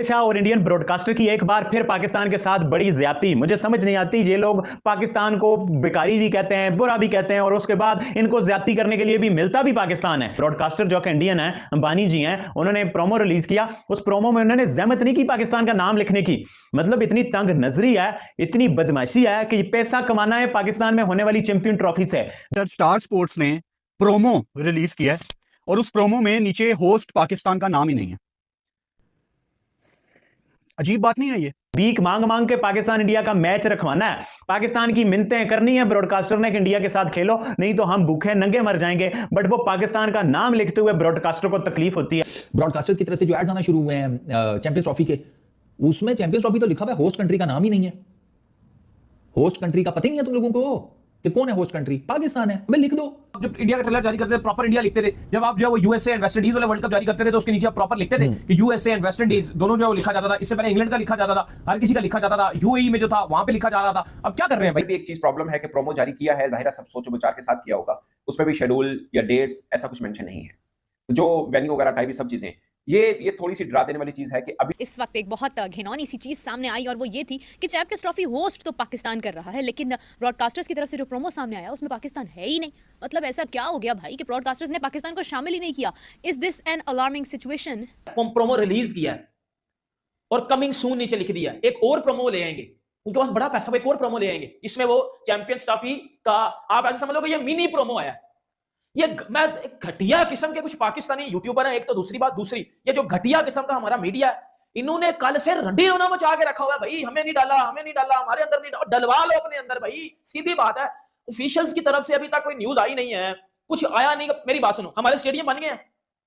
शाह और Indian broadcaster की एक बार फिर पाकिस्तान के साथ बड़ी ज्यादती। मुझे समझ नहीं आती, ये लोग पाकिस्तान को बेकारी भी कहते हैं, बुरा भी कहते हैं, और उसके बाद इनको ज्यादती करने के लिए भी मिलता भी पाकिस्तान है। ब्रॉडकास्टर जो कि इंडियन है, अंबानी जी हैं, उन्होंने प्रोमो रिलीज किया। उस प्रोमो में उन्होंने जहमत नहीं की पाकिस्तान का नाम लिखने की। मतलब इतनी तंग नजरी है, इतनी बदमाशी है कि पैसा कमाना है पाकिस्तान में होने वाली चैंपियन ट्रॉफी से। स्टार स्पोर्ट्स ने प्रोमो रिलीज किया है और उस प्रोमो में नीचे होस्ट पाकिस्तान का नाम ही नहीं है। अजीब बात नहीं है ये? भीख मांग मांग के पाकिस्तान इंडिया का मैच रखवाना है, पाकिस्तान की मिन्नतें करनी है ब्रॉडकास्टर ने कि इंडिया के साथ खेलो, नहीं तो हम भूखे नंगे मर जाएंगे। बट वो पाकिस्तान का नाम लिखते हुए ब्रॉडकास्टर को तकलीफ होती है। ब्रॉडकास्टर्स की तरफ से जो एड्स आना शुरू हुए हैं चैंपियंस ट्रॉफी के, उसमें चैंपियंस ट्रॉफी तो लिखा हुआ है, होस्ट कंट्री का नाम ही नहीं है। होस्ट कंट्री का पता ही नहीं है तुम लोगों को कि कौन है होस्ट कंट्री। पाकिस्तान है, मैं लिख दो। जब इंडिया का ट्रेलर जारी करते थे प्रॉपर इंडिया लिखते थे। जब आप जो है वो यूएसए एंड वेस्ट इंडीज वाला वर्ल्ड कप जारी करते थे तो उसके नीचे आप प्रॉपर लिखते थे कि यूएसए एंड वेस्ट इंडीज दोनों जो है वो लिखा जाता था। इससे पहले इंग्लैंड का लिखा जाता था, हर किसी का लिखा जाता था, यूएई में जो था वहां पे लिखा जा रहा था। अब क्या कर रहे हैं भाई? भी एक चीज प्रॉब्लम है कि प्रोमो जारी किया है, जाहिर है सब सोच विचार के साथ किया होगा, उसमें भी शेड्यूल या डेट्स ऐसा कुछ मेंशन नहीं है। जो वेन्यू वगैरह टाइप सब चीजें, ये थोड़ी सी डरा देने वाली चीज है कि अभी इस वक्त एक बहुत घिनौनी सी चीज सामने आई और वो ये थी कि चैंपियंस ट्रॉफी होस्ट तो पाकिस्तान कर रहा है, लेकिन ब्रॉडकास्टर्स की तरफ से जो प्रोमो सामने आया उसमें पाकिस्तान है ही नहीं। मतलब ऐसा क्या हो गया भाई कि ब्रॉडकास्टर्स ने पाकिस्तान को शामिल ही नहीं किया? Is this an alarming situation? Promo release किया है और कमिंग सून नीचे लिख दिया है। एक और प्रोमो ले आएंगे, उनके पास बड़ा पैसा, एक और प्रोमो ले आएंगे जिसमें वो चैंपियंस ट्रॉफी का, आप ऐसे समझ लो कि ये मिनी प्रोमो आया। ये मैं घटिया किस्म के कुछ पाकिस्तानी यूट्यूबर हैं, एक तो दूसरी बात, दूसरी ये जो घटिया किस्म का हमारा मीडिया है, इन्होंने कल से रंडी रोना मचा के रखा हुआ है भाई। हमें नहीं डाला, हमें नहीं डाला, हमारे अंदर नहीं डाला। डलवा लो अपने अंदर भाई, सीधी बात है। ऑफिशियल्स की तरफ से अभी तक कोई न्यूज आई नहीं है, कुछ आया नहीं। मेरी बात सुनो, हमारे स्टेडियम बन गए हैं।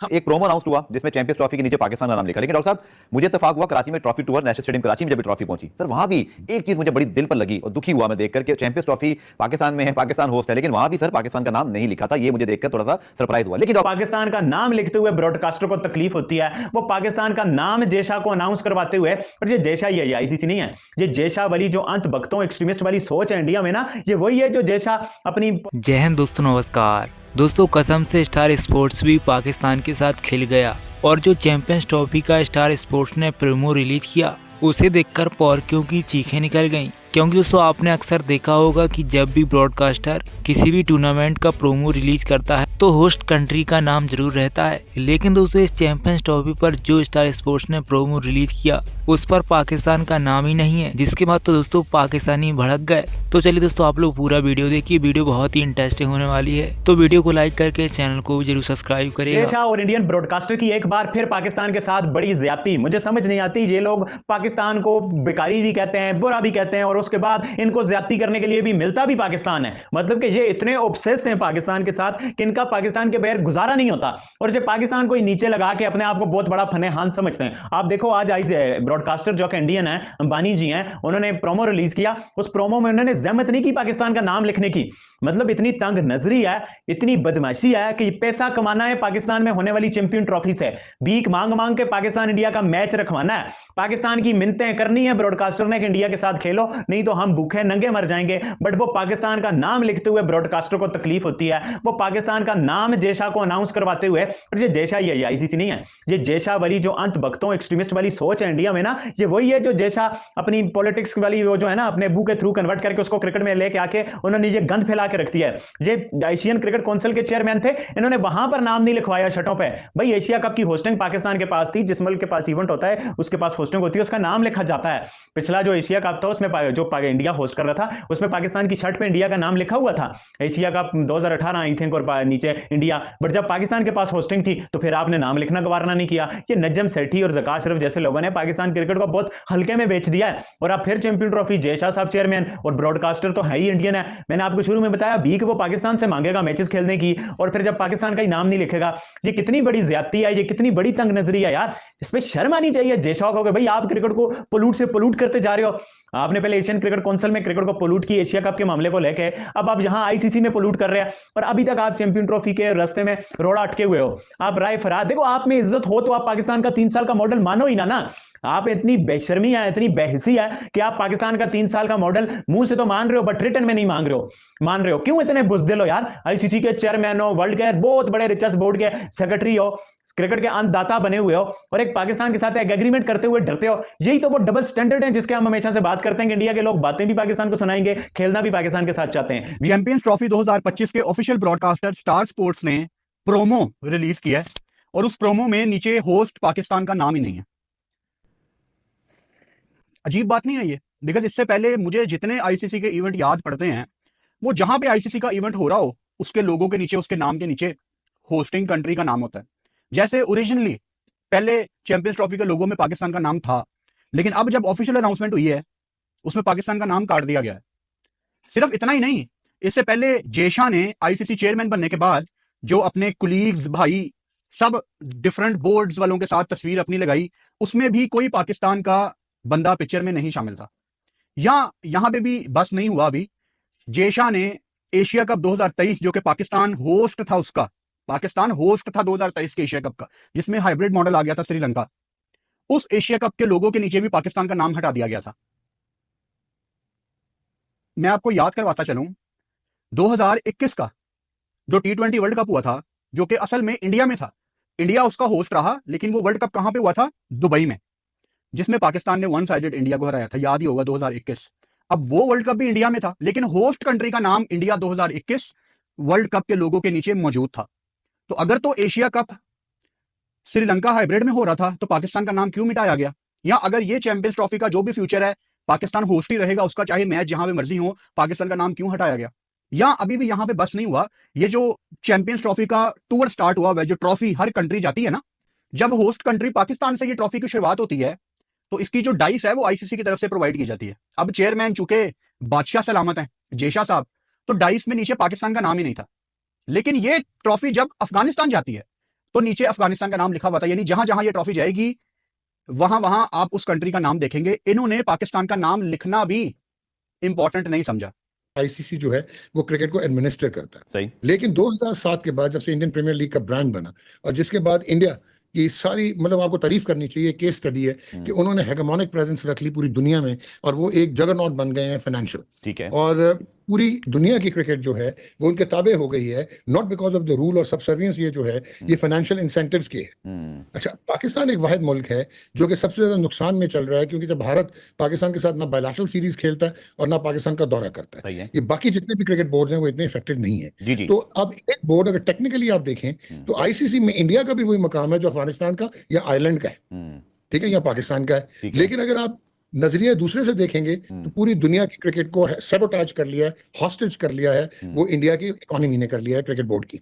एक प्रोमो अनाउंस हुआ जिसमें चैंपियंस ट्रॉफी के नीचे पाकिस्तान का नाम लिखा, लेकिन डॉक्टर साहब मुझे इत्तेफाक हुआ कराची में trophy tour national stadium Karachi में जब ट्रॉफी पहुंची सर, वहां भी एक चीज मुझे बड़ी दिल पर लगी और दुखी हुआ मैं देखकर कि चैंपियंस ट्रॉफी पाकिस्तान में है, पाकिस्तान होस्ट है, लेकिन वहां भी सर पाकिस्तान का नाम नहीं लिखा था। ये मुझे देखकर थोड़ा सा सरप्राइज हुआ। लेकिन पाकिस्तान का नाम लिखते हुए ब्रॉडकास्टर को तकलीफ होती है। वो पाकिस्तान का नाम जैशा को अनाउंस करवाते हुए, और ये जैशा ही है, आईसीसी नहीं है, ये जैशा वाली जो अंत भक्तों एक्सट्रीमिस्ट वाली सोच है इंडिया में ना, ये वही है जो जैशा अपनी। जय हिंद दोस्तों, नमस्कार दोस्तों। कसम से स्टार स्पोर्ट्स भी पाकिस्तान के साथ खेल गया और जो चैंपियंस ट्रॉफी का स्टार स्पोर्ट्स ने प्रोमो रिलीज किया उसे देखकर पौरकियों की चीखें निकल गईं। क्योंकि दोस्तों आपने अक्सर देखा होगा कि जब भी ब्रॉडकास्टर किसी भी टूर्नामेंट का प्रोमो रिलीज करता है तो होस्ट कंट्री का नाम जरूर रहता है, लेकिन दोस्तों इस चैंपियंस ट्रॉफी पर जो स्टार स्पोर्ट्स ने प्रोमो रिलीज किया उस पर पाकिस्तान का नाम ही नहीं है, जिसके बाद तो दोस्तों पाकिस्तानी भड़क गए। तो चलिए दोस्तों आप लोग पूरा वीडियो देखिए, वीडियो बहुत ही इंटरेस्टिंग होने वाली है, तो वीडियो को लाइक करके चैनल को जरूर सब्सक्राइब करिएगा। जैशा और इंडियन ब्रॉडकास्टर की एक बार फिर पाकिस्तान के साथ बड़ी ज्यादती। मुझे समझ नहीं आती, ये लोग पाकिस्तान को बेकारी भी कहते हैं, बुरा भी कहते हैं, और उसके बाद इनको ज्यादती करने के लिए भी मिलता भी पाकिस्तान है। मतलब कि ये इतने ऑब्सेस हैं पाकिस्तान के साथ कि इनका पाकिस्तान के बगैर गुजारा नहीं होता, और ये पाकिस्तान को नीचे लगा के अपने आप को बहुत बड़ा फने हान समझते हैं। आप देखो आज आई ब्रॉडकास्टर जो कि इंडियन है, अंबानी जी हैं, उन्होंने प्रोमो रिलीज किया। उस प्रोमो में उन्होंने जहमत नहीं की पाकिस्तान का नाम लिखने की। मतलब इतनी तंग नजरी है, इतनी बदमाशी है कि पैसा कमाना है पाकिस्तान में होने वाली चैंपियन ट्रॉफी से। भीख मांग मांग के पाकिस्तान इंडिया का मैच रखवाना है, पाकिस्तान की मिन्नतें करनी है ब्रॉडकास्टर ने कि इंडिया के साथ खेलो, नहीं तो हम भूखे नंगे मर जाएंगे। बट वो पाकिस्तान का नाम लिखते हुए ब्रॉडकास्टर को तकलीफ होती है। वो पाकिस्तान का नाम जैशा को अनाउंस करवाते हुए, और ये जैशा ही है, आईसीसी नहीं है, ये जैशा वाली जो अंत भक्तों एक्सट्रीमिस्ट वाली सोच है इंडिया में ना, ये वही है जो जैशा अपनी पॉलिटिक्स वाली वो जो है ना अपने अबू के थ्रू कन्वर्ट करके उसको क्रिकेट में लेके आके उन्होंने ये गंद फैला के रख दिया है। ये एशियन क्रिकेट काउंसिल के चेयरमैन थे, इन्होंने वहां पर नाम नहीं लिखवाया शर्टों पे। भाई एशिया कप की होस्टिंग पाकिस्तान के पास थी, जिस मुल्क के पास इवेंट होता है उसके पास होस्टिंग होती है, उसका नाम लिखा जाता है। पिछला जो एशिया कप था उसमें जो इंडिया होस्ट कर रहा था उसमें पाकिस्तान की शर्ट पे इंडिया का नाम लिखा हुआ था। एशिया कप 2018 आई थिंक, और नीचे इंडिया। बट जब पाकिस्तान के पास होस्टिंग थी तो फिर आपने नाम लिखना गवारना नहीं किया। ये नजम सेठी और ज़का अशरफ जैसे लोगों ने पाकिस्तान क्रिकेट को बहुत हल्के में बेच दिया है। और आप फिर चैंपियन ट्रॉफी, जयशाह साहब चेयरमैन और ब्रॉडकास्टर तो है ही इंडियन है। मैंने आपको शुरू में बताया भीख वो पाकिस्तान से मांगेगा मैचेस खेलने की, और फिर जब पाकिस्तान का ही नाम नहीं लिखेगा। ये कितनी बड़ी ज्यादती है, ये कितनी बड़ी तंग नजरी है यार। इस पर शर्म आनी चाहिए जयशाह को कि भाई आप क्रिकेट को पोल्यूट से पोल्यूट करते जा रहे हो। आपने पहले एशियन क्रिकेट काउंसिल में क्रिकेट को पोल्यूट की एशिया कप के मामले को लेके, अब आप यहां आईसीसी में पोल्यूट कर रहे हैं, और अभी तक आप चैंपियन ट्रॉफी के रास्ते में रोड़ा अटके हुए हो। आप राय फराज देखो, आप में इज्जत हो तो आप पाकिस्तान का 3 साल का मॉडल मानो ही ना। आप इतनी बेशर्मी है, इतनी बेहसी है कि आप पाकिस्तान का 3 साल का मॉडल मुंह से तो मान रहे हो बट रिटर्न में नहीं मान रहे हो। क्यों इतने बुज़दिल हो यार? आईसीसी के चेयरमैन हो, वर्ल्ड के बहुत बड़े रिचर्स बोर्ड के सेक्रेटरी हो, क्रिकेट के अन्नदाता बने हुए हो और एक पाकिस्तान के साथ एक एग्रीमेंट करते हुए डरते हो। यही तो वो डबल स्टैंडर्ड है जिसके हम हमेशा से बात करते हैं कि इंडिया के लोग बातें भी पाकिस्तान को सुनाएंगे, खेलना भी पाकिस्तान के साथ चाहते हैं। चैंपियंस ट्रॉफी 2025 के ऑफिशियल ब्रॉडकास्टर स्टार स्पोर्ट्स ने प्रोमो रिलीज किया है और उस प्रोमो में नीचे होस्ट पाकिस्तान का नाम ही नहीं है। अजीब बात नहीं है ये? बिकॉज इससे पहले मुझे जितने आईसीसी के इवेंट याद पड़ते हैं, वो जहां पे आईसीसी का इवेंट हो रहा हो उसके लोगों के नीचे, उसके नाम के नीचे होस्टिंग कंट्री का नाम होता है। जैसे ओरिजिनली पहले चैंपियंस ट्रॉफी के लोगों में पाकिस्तान का नाम था, लेकिन अब जब ऑफिशियल अनाउंसमेंट हुई है उसमें पाकिस्तान का नाम काट दिया गया है। सिर्फ इतना ही नहीं, इससे पहले जेशा ने आईसीसी चेयरमैन बनने के बाद जो अपने कुलीग्स, भाई, सब डिफरेंट बोर्ड्स वालों के साथ तस्वीर अपनी लगाई, उसमें भी कोई पाकिस्तान का बंदा पिक्चर में नहीं शामिल था। यहां पे भी बस नहीं हुआ। अभी जेशा ने एशिया कप 2023 जो कि पाकिस्तान होस्ट था, उसका पाकिस्तान होस्ट था 2023 के एशिया कप का, जिसमें हाइब्रिड मॉडल आ गया था श्रीलंका, उस एशिया कप के लोगों के नीचे भी पाकिस्तान का नाम हटा दिया गया था। मैं आपको याद करवाता चलूं, 2021 का जो T20 वर्ल्ड कप हुआ था, जो कि असल में इंडिया में था, इंडिया उसका होस्ट रहा, लेकिन वो वर्ल्ड कप कहां पे हुआ था? दुबई में, जिसमें पाकिस्तान ने वन साइडेड इंडिया को हराया था, याद ही होगा 2021। अब वो वर्ल्ड कप भी इंडिया में था, लेकिन होस्ट कंट्री का नाम इंडिया 2021 वर्ल्ड कप के लोगों के नीचे मौजूद था। तो अगर तो एशिया कप श्रीलंका हाइब्रिड में हो रहा था तो पाकिस्तान का नाम क्यों मिटाया गया? या अगर ये चैंपियंस ट्रॉफी का जो भी फ्यूचर है पाकिस्तान होस्ट ही रहेगा, उसका चाहे मैच जहां पे मर्जी हो, पाकिस्तान का नाम क्यों हटाया गया? या अभी भी यहां पे बस नहीं हुआ, ये जो चैंपियंस ट्रॉफी का टूर स्टार्ट हुआ, वह जो ट्रॉफी हर कंट्री जाती है ना, जब होस्ट कंट्री पाकिस्तान से ये ट्रॉफी की शुरुआत होती है तो इसकी जो डाइस है वो आईसीसी की तरफ से प्रोवाइड की जाती है। अब चेयरमैन चूंकि बादशाह सलामत हैं, जेशा साहब, तो डाइस में नीचे पाकिस्तान का नाम ही नहीं था। लेकिन ये ट्रॉफी जब अफगानिस्तान जाती है तो नीचे अफगानिस्तान का नाम लिखा हुआ था, यानी जहां जहां ये ट्रॉफी जाएगी वहां वहां आप उस कंट्री का नाम देखेंगे। इन्होंने पाकिस्तान का नाम लिखना भी इंपॉर्टेंट नहीं समझा। आईसीसी जो है वो क्रिकेट को एडमिनिस्टर करता है। सही। लेकिन 2007 के बाद जब से इंडियन प्रीमियर लीग का ब्रांड बना और जिसके बाद इंडिया की सारी, मतलब आपको तारीफ करनी चाहिए, केस स्टडी है कि उन्होंने हेगेमोनिक प्रेजेंस रख ली पूरी दुनिया में और वो एक जगरनॉट बन गए हैं फाइनेंशियल। ठीक है। और पूरी दुनिया की क्रिकेट जो है वो उनके ताबे हो गई है, not because of the rule और सबसर्वियंस, ये जो है ये फाइनेंशियल इंसेंटिव्स के है। अच्छा, पाकिस्तान एक वाहिद मुल्क है जो कि सबसे ज्यादा नुकसान में चल रहा है, क्योंकि जब भारत पाकिस्तान के साथ ना बायलैटरल सीरीज खेलता है और ना पाकिस्तान का दौरा करता है, ये बाकी जितने भी क्रिकेट बोर्ड हैं वो इतने इफेक्टिव नहीं है। तो अब एक बोर्ड अगर टेक्निकली आप देखें तो आईसीसी में इंडिया का भी वही मकाम है जो अफगानिस्तान का या आयरलैंड का है, ठीक है, या पाकिस्तान का है। लेकिन अगर आप नजरिया दूसरे से देखेंगे तो पूरी दुनिया की क्रिकेट को सैबोटाज कर लिया है, हॉस्टेज कर लिया है, वो इंडिया की इकोनॉमी ने कर लिया है क्रिकेट बोर्ड की।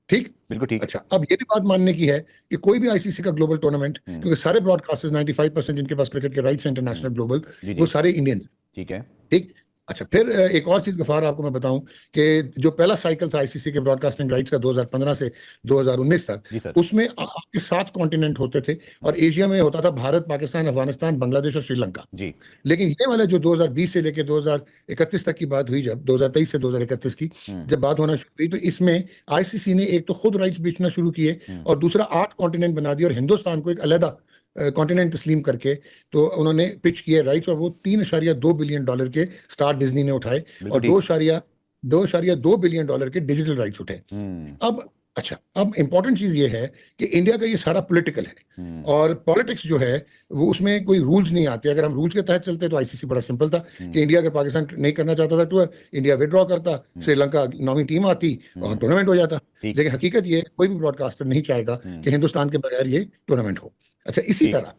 ठीक, बिल्कुल ठीक। अच्छा, अब ये भी बात मानने की है कि कोई भी आईसीसी का ग्लोबल टूर्नामेंट, क्योंकि सारे ब्रॉडकास्टर्स 95% जिनके पास क्रिकेट के राइट्स हैं इंटरनेशनल ग्लोबल, वो सारे इंडियंस। ठीक है, ठीक। अच्छा, फिर एक और चीज गफार आपको मैं बताऊं कि जो पहला साइकिल था आईसीसी के ब्रॉडकास्टिंग राइट्स का 2015 से 2019 तक, उसमें आपके 7 कॉन्टिनेंट होते थे और एशिया में होता था भारत, पाकिस्तान, अफगानिस्तान, बांग्लादेश और श्रीलंका। लेकिन ये वाले जो 2020 से लेकर 2031 तक की बात हुई, जब 2023 से 2031 की जब बात होना शुरू हुई, तो इसमें आईसीसी ने एक तो खुद राइट्स बेचना शुरू किए और दूसरा 8 कॉन्टिनेंट बना दिए और हिंदुस्तान को एक अलग कॉन्टिनेंट तस्लीम करके तो उन्होंने पिच किए राइट्स, और वो $3.2 बिलियन के स्टार डिज्नी ने उठाए और $2.2 बिलियन के डिजिटल राइट्स उठाए। अब अच्छा, अब इंपॉर्टेंट चीज ये है कि इंडिया का ये सारा पॉलिटिकल है और पॉलिटिक्स जो है वो उसमें कोई रूल्स नहीं आते। अगर हम रूल्स के तहत चलते तो आईसीसी बड़ा सिंपल था कि इंडिया अगर पाकिस्तान नहीं करना चाहता था टूर, इंडिया विड्रॉ करता, श्रीलंका नौवीं टीम आती और टूर्नामेंट हो जाता। लेकिन हकीकत ये कोई भी ब्रॉडकास्टर नहीं चाहेगा कि हिंदुस्तान के बगैर ये टूर्नामेंट हो। अच्छा, इसी तरह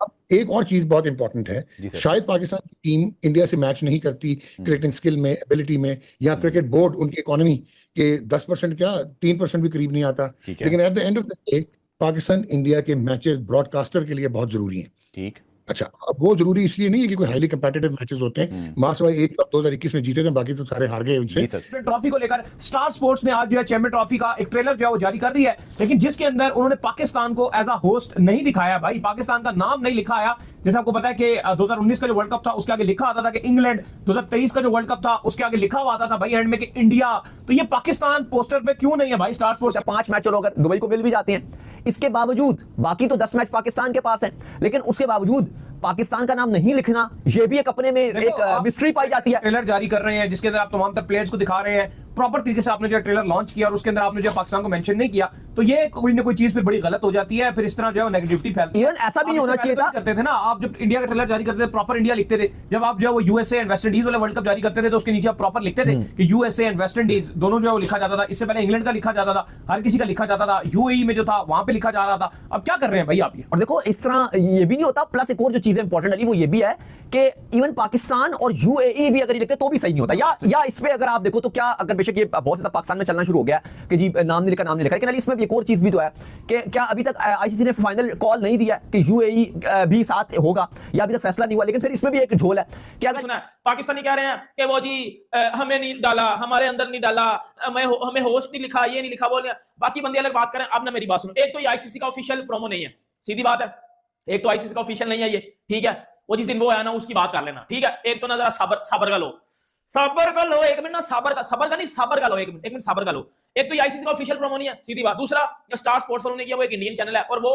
अब एक और चीज बहुत इंपॉर्टेंट है, शायद पाकिस्तान की टीम इंडिया से मैच नहीं करती क्रिकेटिंग स्किल में, एबिलिटी में, या क्रिकेट बोर्ड उनकी इकोनॉमी के 10% क्या 3% भी करीब नहीं आता। लेकिन at the end of the day Pakistan India के मैचेस ब्रॉडकास्टर के लिए बहुत जरूरी हैं। ठीक, अच्छा, अब वो जरूरी इसलिए नहीं है कि कोई हाईली कंपेटिटिव मैचेस होते हैं, मासवाई एक 2021 में जीते थे, बाकी तो सारे हार गए उनसे। ट्रॉफी को लेकर स्टार स्पोर्ट्स ने आज जो है चैंपियन ट्रॉफी का एक ट्रेलर जो है वो जारी कर दिया है, लेकिन जिसके अंदर उन्होंने पाकिस्तान को एज अ होस्ट नहीं दिखाया भाई, पाकिस्तान का नाम नहीं लिखा आया। जैसे आपको पता है कि 2019 का जो वर्ल्ड कप था उसके आगे लिखा आता था कि इंग्लैंड, 2023 का जो वर्ल्ड कप था उसके आगे लिखा हुआ आता था भाई एंड में कि इंडिया। तो ये पाकिस्तान पोस्टर पे क्यों नहीं है भाई स्टार स्पोर्ट्स? 5 मैच चलो अगर दुबई को मिल भी जाते हैं, इसके बावजूद बाकी तो 10 मैच पाकिस्तान के पास है, लेकिन उसके बावजूद पाकिस्तान का नाम नहीं लिखना, ये भी एक अपने में एक मिस्ट्री पाई जाती है। ट्रेलर जारी कर रहे हैं जिसके अंदर आप तमाम तर प्लेयर्स को दिखा रहे हैं, प्रॉपर तरीके से आपने जो ट्रेलर लॉन्च किया और उसके अंदर आपने जो पाकिस्तान को मेंशन नहीं किया, तो ये कोई ना कोई चीज फिर बड़ी गलत हो जाती है, फिर इस तरह जो है नेगेटिविटी फैलती है। इवन ऐसा भी नहीं होना चाहिए था। करते थे ना आप, जब इंडिया का ट्रेलर जारी करते थे प्रॉपर इंडिया लिखते थे, जब आप जो वो यूएसए एंड वेस्ट इंडीज वाले वर्ल्ड कप जारी करते थे तो उसके नीचे आप प्रॉपर लिखते थे कि यूएसए एंड वेस्ट इंडीज दोनों जो है वो लिखा जाता था। इससे पहले इंग्लैंड का लिखा जाता था, हर किसी का लिखा जाता था, यूएई में जो था वहां पे लिखा जा रहा था। अब क्या कर रहे हैं भाई आप ये? और देखो इस तरह ये भी नहीं होता। प्लस एक और जो चीज इंपॉर्टेंट है वो ये भी है कि इवन पाकिस्तान और यूएई भी अगर ये लिखते तो भी सही नहीं होता। या इस पे अगर आप देखो तो क्या, अगर बेशक ये बहुत ज्यादा पाकिस्तान में चलना शुरू हो गया कि जी नाम नहीं लिखा, लेकिन इसमें एक और चीज भी तो है कि क्या अभी तक आईसीसी ने फाइनल कॉल नहीं दिया कि यूएई भी साथ होगा, या अभी तक फैसला नहीं हुआ। लेकिन फिर इसमें भी एक झोल है कि अगर सुना पाकिस्तानी कह रहे हैं कि वो जी हमें नहीं डाला, हमारे अंदर नहीं डाला, हमें होस्ट नहीं लिखा, ये नहीं लिखा, बोल बाकी बंदे अलग बात करें। अब ना मेरी बात सुनो, एक तो ये आईसीसी का ऑफिशियल प्रोमो नहीं है, सीधी बात है। एक तो आईसीसी का ऑफिशियल नहीं है ये, ठीक है, वो जिस दिन वो है ना उसकी बात कर लेना, ठीक है। एक तो ना जरा सबर का लो, एक मिनट ना, सबर का नहीं, सबर का लो, एक मिनट सबर का लो। एक तो ये आईसीसी का ऑफिशियल प्रोमो नहीं है, सीधी बात। दूसरा, स्टार स्पोर्ट्स वालों ने किया, वो एक इंडियन चैनल है और वो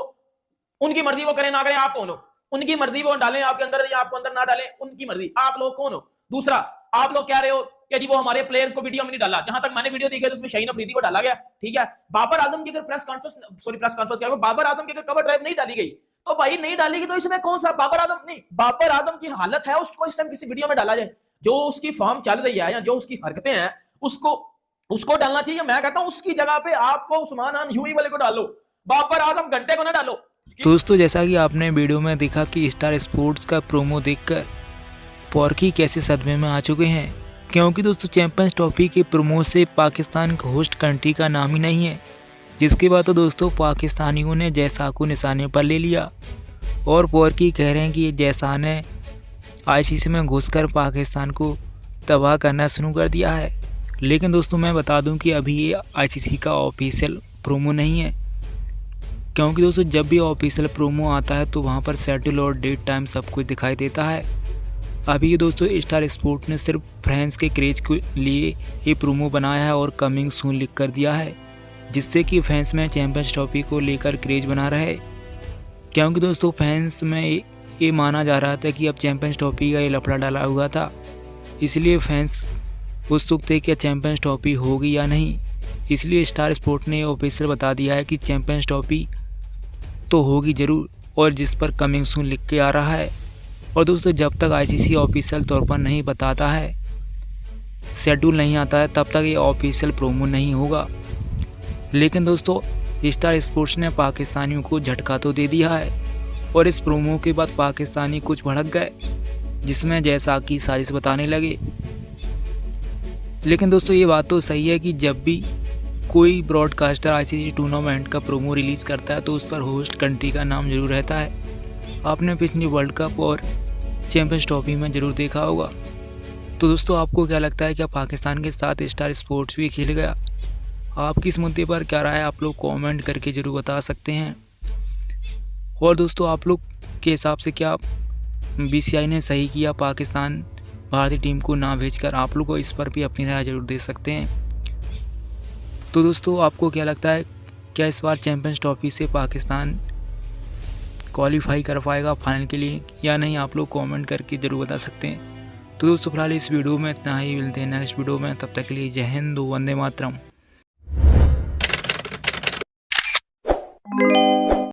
उनकी मर्जी, वो करें ना करें, आप कौन हो? उनकी मर्जी, वो डालें आपके अंदर या आपको अंदर ना डालें, उनकी मर्जी, आप लोग कौन हो? दूसरा, आप लोग कह रहे हो कि जी वो हमारे प्लेयर्स को वीडियो में नहीं डाला। जहां तक मैंने वीडियो देखी है तो उसमें शाहीन अफरीदी को डाला गया, ठीक है। बाबर आजम की अगर प्रेस कॉन्फ्रेंस क्या, बाबर आजम की अगर कवर ड्राइव नहीं डाली गई तो भाई नहीं डालेगी, तो इसमें कौन सा बाबर आजम की हालत है उसको इस टाइम किसी वीडियो में डाला जाए? जो उसकी फॉर्म चल रही है या जो उसकी हरकतें हैं उसको डालना चाहिए। मैं कहता हूं उसकी जगह पे आपको उस्मान खान यूएई वाले को डालो, बाबर आजम घंटे को ना डालो। दोस्तों जैसा कि आपने वीडियो में देखा कि स्टार स्पोर्ट्स का प्रोमो देखकर पॉर्की कैसे सदमे में आ चुके हैं, क्योंकि दोस्तों चैंपियंस ट्रॉफी के प्रोमो से पाकिस्तान का होस्ट कंट्री का नाम ही नहीं है। जिसके बाद तो दोस्तों पाकिस्तानियों ने जयशाह को निशाने पर ले लिया और पॉर्की कह रहे हैं कि ये जयशाह ने आईसीसी में घुसकर पाकिस्तान को तबाह करना शुरू कर दिया है। लेकिन दोस्तों मैं बता दूं कि अभी ये आईसीसी का ऑफिशियल प्रोमो नहीं है, क्योंकि दोस्तों जब भी ऑफिशियल प्रोमो आता है तो वहाँ पर शेड्यूल और डेट टाइम सब कुछ दिखाई देता है। अभी ये दोस्तों स्टार स्पोर्ट ने सिर्फ फैंस के क्रेज के लिए ये प्रोमो बनाया है और कमिंग सून लिख कर दिया है, जिससे कि फैंस में चैंपियंस ट्रॉफी को लेकर क्रेज बना रहे। क्योंकि दोस्तों फैंस में ये माना जा रहा था कि अब चैंपियंस ट्रॉफी का ये लफड़ा डाला हुआ था, इसलिए फैंस उत्सुक थे कि चैंपियंस ट्रॉफी होगी या नहीं। इसलिए स्टार स्पोर्ट ने ऑफिशियल बता दिया है कि चैंपियंस ट्रॉफी तो होगी ज़रूर, और जिस पर कमिंग सून लिख के आ रहा है। और दोस्तों जब तक आईसीसी ऑफिशियल तौर पर नहीं बताता है, शेड्यूल नहीं आता है, तब तक ये ऑफिशियल प्रोमो नहीं होगा। लेकिन दोस्तों स्टार स्पोर्ट्स ने पाकिस्तानियों को झटका तो दे दिया है और इस प्रोमो के बाद पाकिस्तानी कुछ भड़क गए, जिसमें जयशाह की साजिश बताने लगे। लेकिन दोस्तों ये बात तो सही है कि जब भी कोई ब्रॉडकास्टर आईसीसी टूर्नामेंट का प्रोमो रिलीज़ करता है तो उस पर होस्ट कंट्री का नाम जरूर रहता है। आपने पिछली वर्ल्ड कप और चैंपियंस ट्रॉफी में ज़रूर देखा होगा। तो दोस्तों आपको क्या लगता है, क्या पाकिस्तान के साथ स्टार स्पोर्ट्स भी खेल गया? आपकी इस मुद्दे पर क्या राय है, आप लोग कमेंट करके ज़रूर बता सकते हैं। और दोस्तों आप लोग के हिसाब से क्या बीसीसीआई ने सही किया पाकिस्तान भारतीय टीम को ना भेजकर? आप लोग को इस पर भी अपनी राय जरूर दे सकते हैं। तो दोस्तों आपको क्या लगता है, क्या इस बार चैंपियंस ट्रॉफी से पाकिस्तान क्वालिफाई कर पाएगा फाइनल के लिए या नहीं? आप लोग कमेंट करके ज़रूर बता सकते हैं। तो दोस्तों फिलहाल इस वीडियो में इतना ही, मिलते हैं नेक्स्ट वीडियो में, तब तक के लिए जय हिंद, वंदे मातरम।